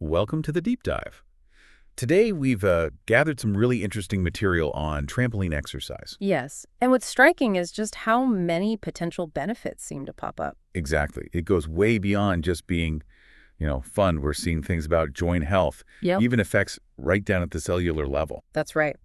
welcome to the deep dive. Today we've gathered some really interesting material on trampoline exercise. Yes, and what's striking is just how many potential benefits seem to pop up. Exactly. It goes way beyond just being, fun. We're seeing things about joint health, Yep. even effects right down at the cellular level. That's right.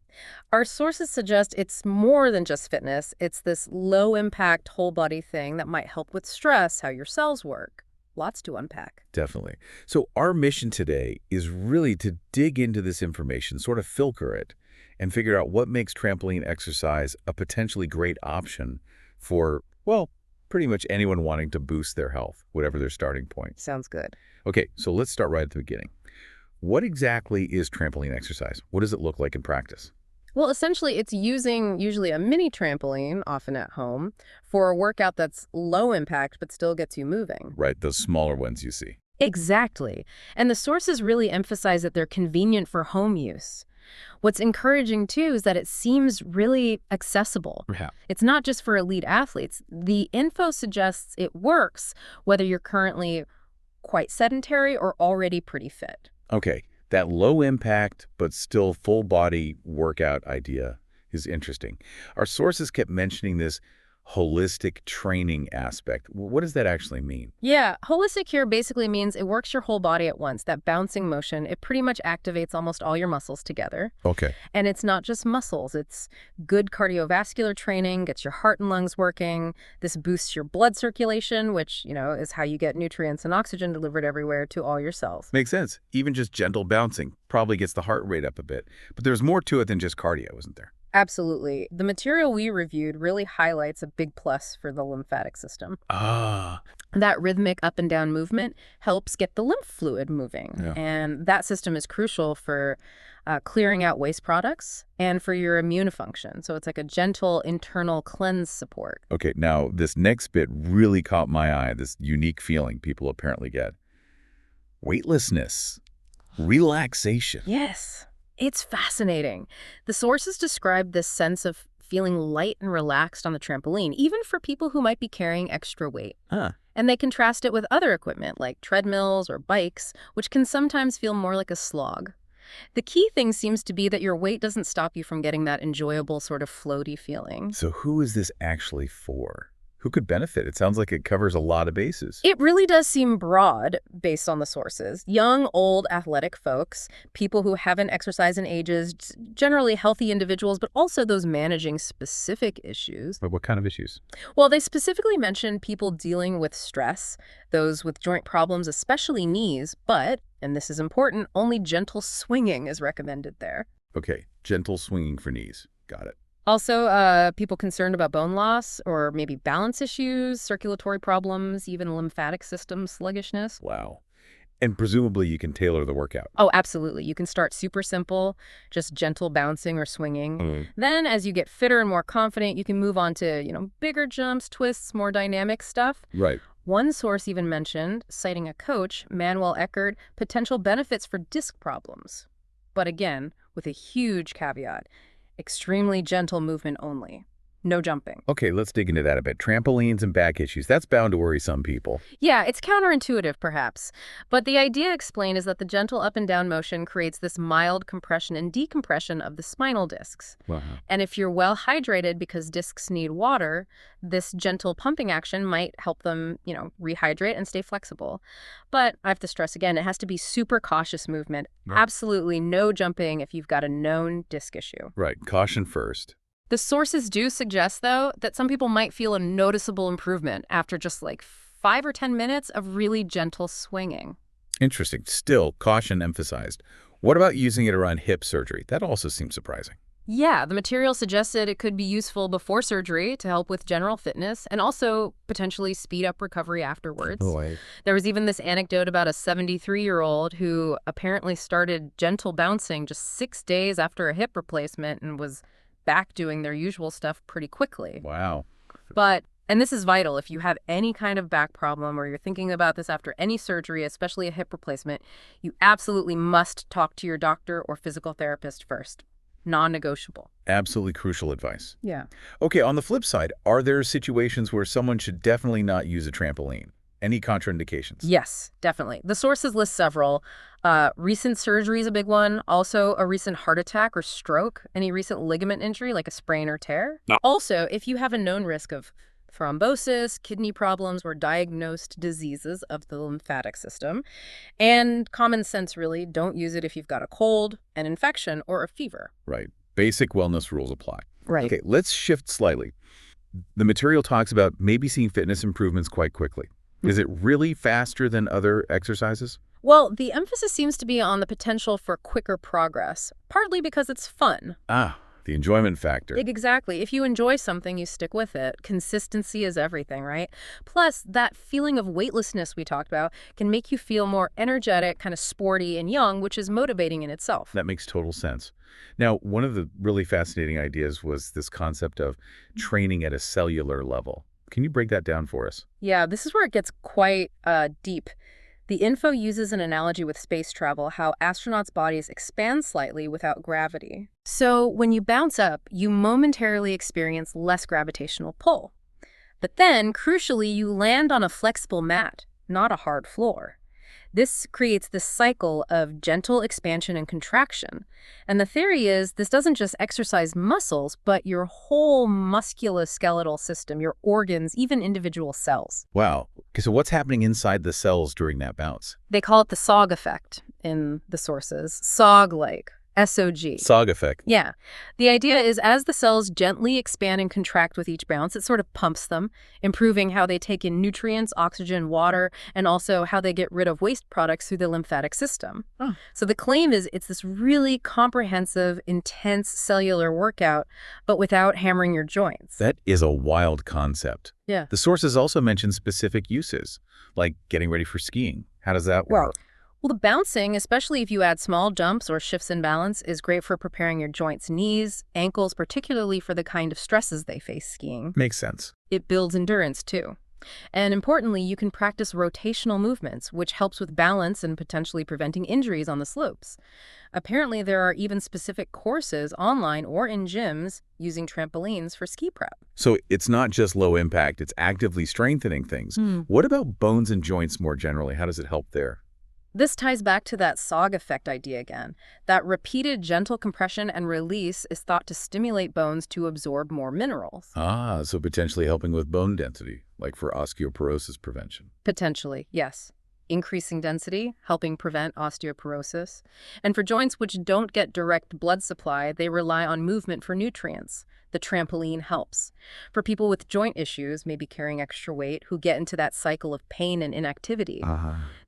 Our sources suggest it's more than just fitness. It's this low-impact whole-body thing that might help with stress, how your cells work. Lots to unpack. Definitely. So our mission today is really to dig into this information, sort of filter it, and figure out what makes trampoline exercise a potentially great option for, well, pretty much anyone wanting to boost their health, whatever their starting point. Sounds good. Okay, so let's start right at the beginning. What exactly is trampoline exercise? What does it look like in practice? Well, essentially, it's using usually a mini trampoline, often at home, for a workout that's low impact but still gets you moving. Right, those smaller ones you see. Exactly. And the sources really emphasize that they're convenient for home use. What's encouraging, too, is that it seems really accessible. Yeah. It's not just for elite athletes. The info suggests it works whether you're currently quite sedentary or already pretty fit. Okay, that low impact but still full body workout idea is interesting. Our sources kept mentioning this holistic training aspect. What does that actually mean? Yeah, holistic here basically means it works your whole body at once. That bouncing motion, it pretty much activates almost all your muscles together. Okay. And it's not just muscles. It's good cardiovascular training, gets your heart and lungs working. This boosts your blood circulation, which, is how you get nutrients and oxygen delivered everywhere to all your cells. Makes sense. Even just gentle bouncing probably gets the heart rate up a bit. But there's more to it than just cardio, isn't there? Absolutely. The material we reviewed really highlights a big plus for the lymphatic system. Ah. That rhythmic up and down movement helps get the lymph fluid moving. Yeah. And that system is crucial for clearing out waste products and for your immune function. So it's like a gentle internal cleanse support. Okay, now this next bit really caught my eye, this unique feeling people apparently get. Weightlessness. Relaxation. Yes. It's fascinating. The sources describe this sense of feeling light and relaxed on the trampoline, even for people who might be carrying extra weight. Huh. And they contrast it with other equipment like treadmills or bikes, which can sometimes feel more like a slog. The key thing seems to be that your weight doesn't stop you from getting that enjoyable sort of floaty feeling. So who is this actually for? Who could benefit? It sounds like it covers a lot of bases. It really does seem broad based on the sources. Young, old, athletic folks, people who haven't exercised in ages, generally healthy individuals, but also those managing specific issues. But what kind of issues? Well, they specifically mentioned people dealing with stress, those with joint problems, especially knees, but, and this is important, only gentle swinging is recommended there. Okay, gentle swinging for knees. Got it. Also, people concerned about bone loss or maybe balance issues, circulatory problems, even lymphatic system sluggishness. Wow. And presumably you can tailor the workout. Oh, absolutely. You can start super simple, just gentle bouncing or swinging. Then as you get fitter and more confident, you can move on to, bigger jumps, twists, more dynamic stuff. Right. One source even mentioned, citing a coach, Manuel Eckert, potential benefits for disc problems. But again, with a huge caveat. Extremely gentle movement only. No jumping. Okay, let's dig into that a bit. Trampolines and back issues. That's bound to worry some people. Yeah, it's counterintuitive, perhaps. But the idea explained is that the gentle up and down motion creates this mild compression and decompression of the spinal discs. Wow. And if you're well hydrated because discs need water, this gentle pumping action might help them, rehydrate and stay flexible. But I have to stress again, it has to be super cautious movement. Right. Absolutely no jumping if you've got a known disc issue. Right. Caution first. The sources do suggest, though, that some people might feel a noticeable improvement after just like 5 or 10 minutes of really gentle swinging. Interesting. Still, caution emphasized. What about using it around hip surgery? That also seems surprising. Yeah, the material suggested it could be useful before surgery to help with general fitness and also potentially speed up recovery afterwards. Boy. There was even this anecdote about a 73-year-old who apparently started gentle bouncing just 6 days after a hip replacement and was back doing their usual stuff pretty quickly. Wow. But, and this is vital, if you have any kind of back problem or you're thinking about this after any surgery, especially a hip replacement, you absolutely must talk to your doctor or physical therapist first. Non-negotiable. Absolutely crucial advice. Yeah. Okay, on the flip side, are there situations where someone should definitely not use a trampoline? Any contraindications? Yes, definitely. The sources list several. Recent surgery is a big one. Also, a recent heart attack or stroke, any recent ligament injury like a sprain or tear. No. Also, if you have a known risk of thrombosis, kidney problems, or diagnosed diseases of the lymphatic system. And common sense, really, don't use it if you've got a cold, an infection, or a fever. Right. Basic wellness rules apply. Right. Okay, let's shift slightly. The material talks about maybe seeing fitness improvements quite quickly. Is it really faster than other exercises? Well, the emphasis seems to be on the potential for quicker progress, partly because it's fun. Ah, the enjoyment factor. Exactly. If you enjoy something, you stick with it. Consistency is everything, right? Plus, that feeling of weightlessness we talked about can make you feel more energetic, kind of sporty and young, which is motivating in itself. That makes total sense. Now, one of the really fascinating ideas was this concept of training at a cellular level. Can you break that down for us? Yeah, this is where it gets quite deep. The info uses an analogy with space travel, how astronauts' bodies expand slightly without gravity. So when you bounce up, you momentarily experience less gravitational pull. But then, crucially, you land on a flexible mat, not a hard floor. This creates this cycle of gentle expansion and contraction. And the theory is this doesn't just exercise muscles, but your whole musculoskeletal system, your organs, even individual cells. Wow. Okay, so what's happening inside the cells during that bounce? They call it the SOG effect in the sources. SOG-like. SOG. SOG effect. Yeah. The idea is as the cells gently expand and contract with each bounce, it sort of pumps them, improving how they take in nutrients, oxygen, water, and also how they get rid of waste products through the lymphatic system. Oh. So the claim is it's this really comprehensive, intense cellular workout, but without hammering your joints. That is a wild concept. Yeah. The sources also mention specific uses, like getting ready for skiing. How does that work? Well, the bouncing, especially if you add small jumps or shifts in balance, is great for preparing your joints, knees, ankles, particularly for the kind of stresses they face skiing. Makes sense. It builds endurance, too. And importantly, you can practice rotational movements, which helps with balance and potentially preventing injuries on the slopes. Apparently, there are even specific courses online or in gyms using trampolines for ski prep. So it's not just low impact, it's actively strengthening things. What about bones and joints more generally? How does it help there? This ties back to that SOG effect idea again. That repeated gentle compression and release is thought to stimulate bones to absorb more minerals. Ah, so potentially helping with bone density, like for osteoporosis prevention. Potentially, yes. Increasing density, helping prevent osteoporosis. And for joints which don't get direct blood supply, they rely on movement for nutrients. The trampoline helps. For people with joint issues, maybe carrying extra weight, who get into that cycle of pain and inactivity,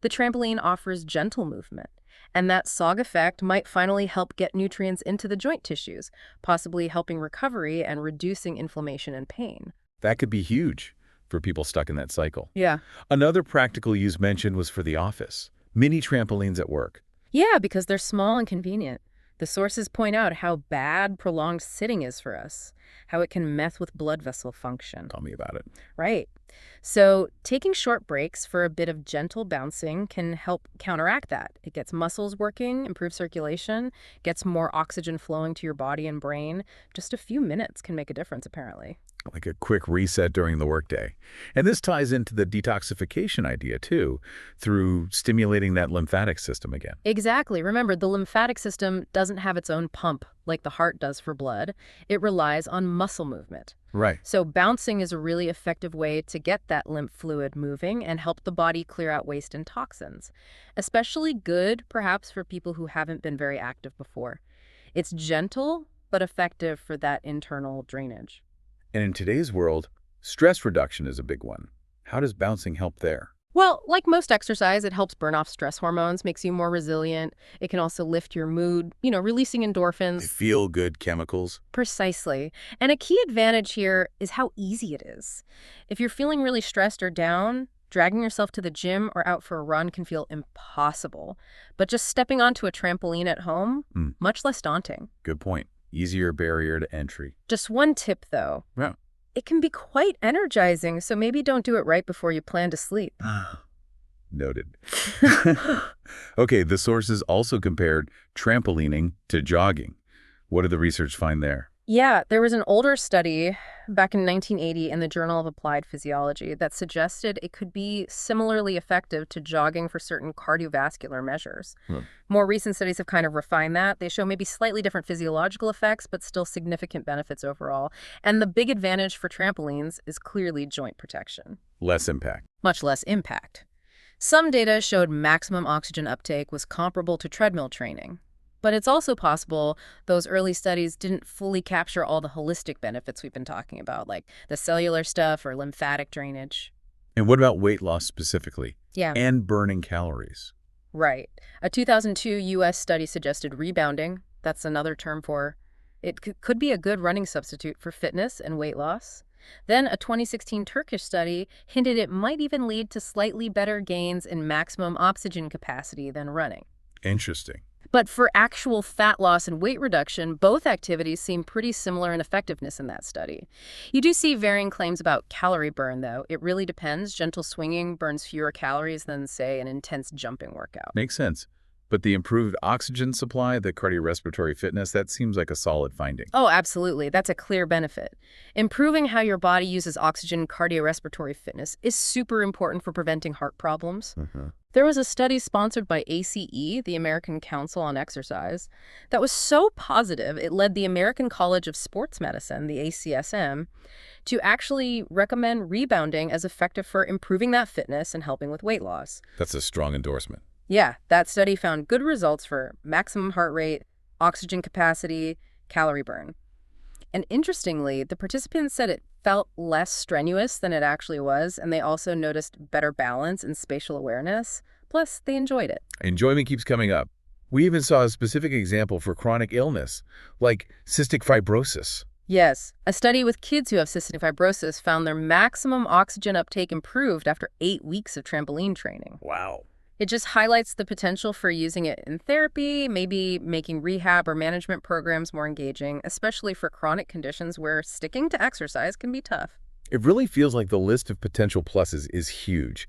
the trampoline offers gentle movement. And that SOG effect might finally help get nutrients into the joint tissues, possibly helping recovery and reducing inflammation and pain. That could be huge for people stuck in that cycle. Yeah. Another practical use mentioned was for the office. Mini trampolines at work. Yeah, because they're small and convenient. The sources point out how bad prolonged sitting is for us, how it can mess with blood vessel function. Tell me about it. Right. So taking short breaks for a bit of gentle bouncing can help counteract that. It gets muscles working, improves circulation, gets more oxygen flowing to your body and brain. Just a few minutes can make a difference, apparently. Like a quick reset during the workday. And this ties into the detoxification idea, too, through stimulating that lymphatic system again. Exactly. Remember, the lymphatic system doesn't have its own pump like the heart does for blood. It relies on muscle movement. Right. So bouncing is a really effective way to get that lymph fluid moving and help the body clear out waste and toxins. Especially good, perhaps, for people who haven't been very active before. It's gentle, but effective for that internal drainage. And in today's world, stress reduction is a big one. How does bouncing help there? Well, like most exercise, it helps burn off stress hormones, makes you more resilient. It can also lift your mood, releasing The endorphins. feel-good chemicals. Precisely. And a key advantage here is how easy it is. If you're feeling really stressed or down, dragging yourself to the gym or out for a run can feel impossible. But just stepping onto a trampoline at home, much less daunting. Good point. Easier barrier to entry. Just one tip, though. Yeah. It can be quite energizing, so maybe don't do it right before you plan to sleep. Noted. Okay, the sources also compared trampolining to jogging. What did the research find there? Yeah, there was an older study back in 1980 in the Journal of Applied Physiology that suggested it could be similarly effective to jogging for certain cardiovascular measures. Hmm. More recent studies have kind of refined that. They show maybe slightly different physiological effects, but still significant benefits overall. And the big advantage for trampolines is clearly joint protection, Less impact. much less impact. Some data showed maximum oxygen uptake was comparable to treadmill training. But it's also possible those early studies didn't fully capture all the holistic benefits we've been talking about, like the cellular stuff or lymphatic drainage. And what about weight loss specifically? Yeah, And burning calories? right. A 2002 U.S. study suggested rebounding. That's another term for it could be a good running substitute for fitness and weight loss. Then a 2016 Turkish study hinted it might even lead to slightly better gains in maximum oxygen capacity than running. Interesting. But for actual fat loss and weight reduction, both activities seem pretty similar in effectiveness in that study. You do see varying claims about calorie burn, though. It really depends. Gentle swinging burns fewer calories than, say, an intense jumping workout. Makes sense. But the improved oxygen supply, the cardiorespiratory fitness, that seems like a solid finding. Oh, absolutely. That's a clear benefit. Improving how your body uses oxygen cardiorespiratory fitness is super important for preventing heart problems. There was a study sponsored by ACE, the American Council on Exercise, that was so positive it led the American College of Sports Medicine, the ACSM, to actually recommend rebounding as effective for improving that fitness and helping with weight loss. That's a strong endorsement. Yeah, that study found good results for maximum heart rate, oxygen capacity, calorie burn. And interestingly, the participants said it felt less strenuous than it actually was, and they also noticed better balance and spatial awareness. Plus, they enjoyed it. Enjoyment keeps coming up. We even saw a specific example for chronic illness, like cystic fibrosis. Yes, a study with kids who have cystic fibrosis found their maximum oxygen uptake improved after 8 weeks of trampoline training. Wow. It just highlights the potential for using it in therapy, maybe making rehab or management programs more engaging, especially for chronic conditions where sticking to exercise can be tough. It really feels like the list of potential pluses is huge.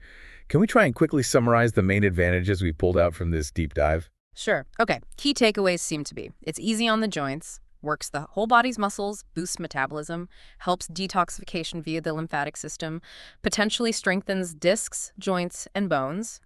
Can we try and quickly summarize the main advantages we pulled out from this deep dive? Sure. Okay. Key takeaways seem to be it's easy on the joints, works the whole body's muscles, boosts metabolism, helps detoxification via the lymphatic system, potentially strengthens discs, joints, and bones,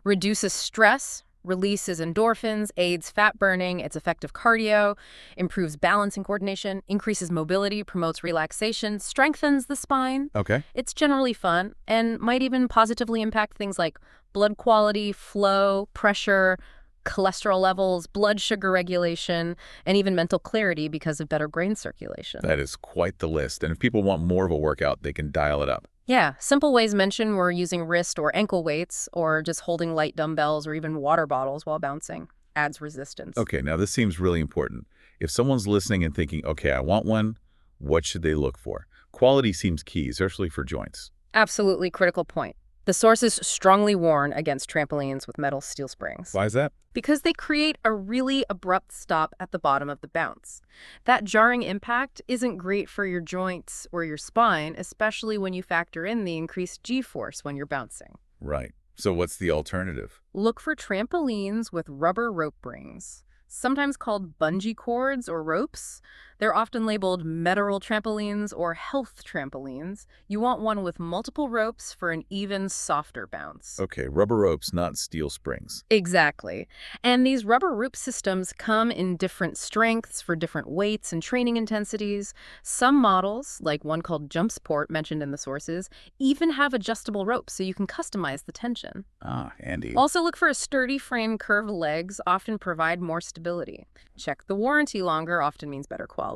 reduces stress, releases endorphins, aids fat burning, it's effective cardio, improves balance and coordination, increases mobility, promotes relaxation, strengthens the spine. Okay. It's generally fun and might even positively impact things like blood quality, flow, pressure, cholesterol levels, blood sugar regulation, and even mental clarity because of better brain circulation. That is quite the list. And if people want more of a workout, they can dial it up. Yeah, simple ways mentioned were using wrist or ankle weights or just holding light dumbbells or even water bottles while bouncing. Adds resistance. Okay, now this seems really important. If someone's listening and thinking, okay, I want one, what should they look for? Quality seems key, especially for joints. Absolutely critical point. The sources strongly warn against trampolines with metal steel springs. Why is that? Because they create a really abrupt stop at the bottom of the bounce. That jarring impact isn't great for your joints or your spine, especially when you factor in the increased G-force when you're bouncing. Right. So what's the alternative? Look for trampolines with rubber rope rings, sometimes called bungee cords or ropes. They're often labeled Metal trampolines or health trampolines. You want one with multiple ropes for an even softer bounce. Okay, rubber ropes, not steel springs. Exactly. And these rubber rope systems come in different strengths for different weights and training intensities. Some models, like one called Jump Sport mentioned in the sources, even have adjustable ropes so you can customize the tension. Ah, handy. Also look for a sturdy frame. Curved legs often provide more stability. Check the warranty longer often means better quality.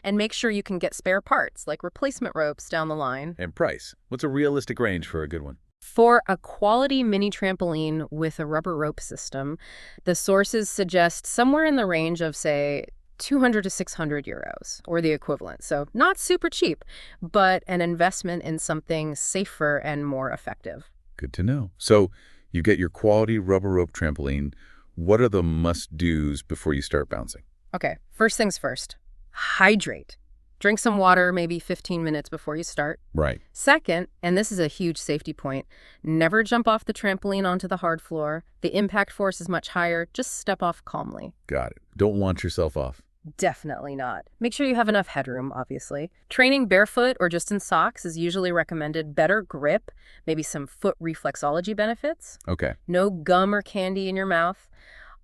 And make sure you can get spare parts, like replacement ropes down the line. And price. What's a realistic range for a good one? For a quality mini trampoline with a rubber rope system, the sources suggest somewhere in the range of, say, 200 to 600 euros, or the equivalent. So not super cheap, but an investment in something safer and more effective. Good to know. So you get your quality rubber rope trampoline. What are the must-dos before you start bouncing? Okay, first things first. Hydrate. Drink some water maybe 15 minutes before you start. Right. Second, and this is a huge safety point, never jump off the trampoline onto the hard floor. The impact force is much higher. Just step off calmly. Got it. Don't launch yourself off. Definitely not. Make sure you have enough headroom, obviously. Training barefoot or just in socks is usually recommended. Better grip, maybe some foot reflexology benefits. Okay. No gum or candy in your mouth.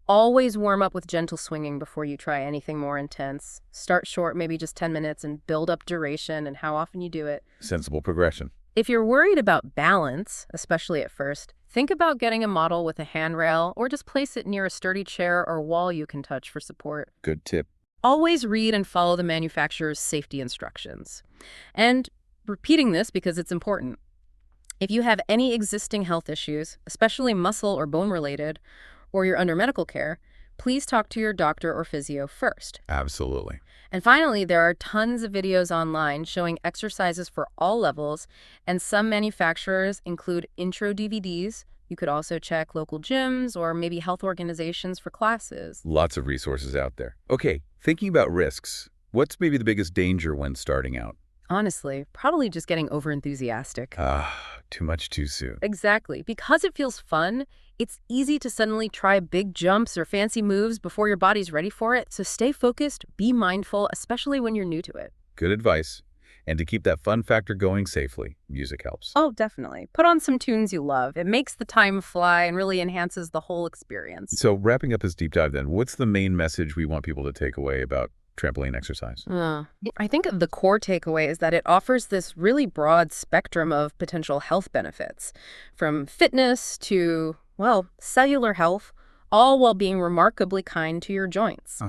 Always warm up with gentle swinging before you try anything more intense. Start short, maybe just 10 minutes, and build up duration and how often you do it. Sensible progression. If you're worried about balance, especially at first, think about getting a model with a handrail or just place it near a sturdy chair or wall you can touch for support. Good tip. Always read and follow the manufacturer's safety instructions. And repeating this because it's important. If you have any existing health issues, especially muscle or bone related, or you're under medical care, please talk to your doctor or physio first. Absolutely. And finally, there are tons of videos online showing exercises for all levels, and some manufacturers include intro DVDs. You could also check local gyms or maybe health organizations for classes. Lots of resources out there. Okay, thinking about risks, what's maybe the biggest danger when starting out? Honestly, probably just getting overenthusiastic. Too much too soon. Exactly. Because it feels fun, it's easy to suddenly try big jumps or fancy moves before your body's ready for it. So stay focused, be mindful, especially when you're new to it. Good advice. And to keep that fun factor going safely, music helps. Oh, definitely. Put on some tunes you love. It makes the time fly and really enhances the whole experience. So wrapping up this deep dive then, what's the main message we want people to take away about trampoline exercise? I think the core takeaway is that it offers this really broad spectrum of potential health benefits, from fitness to, well, cellular health, all while being remarkably kind to your joints.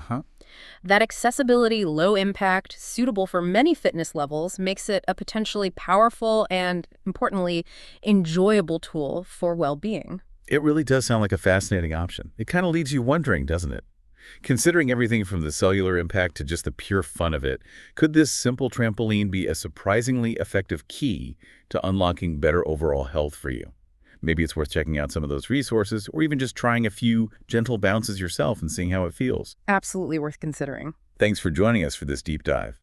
That accessibility, low impact, suitable for many fitness levels makes it a potentially powerful and, importantly, enjoyable tool for well-being. It really does sound like a fascinating option. It kind of leaves you wondering, doesn't it? Considering everything from the cellular impact to just the pure fun of it, could this simple trampoline be a surprisingly effective key to unlocking better overall health for you? Maybe it's worth checking out some of those resources or even just trying a few gentle bounces yourself and seeing how it feels. Absolutely worth considering. Thanks for joining us for this deep dive.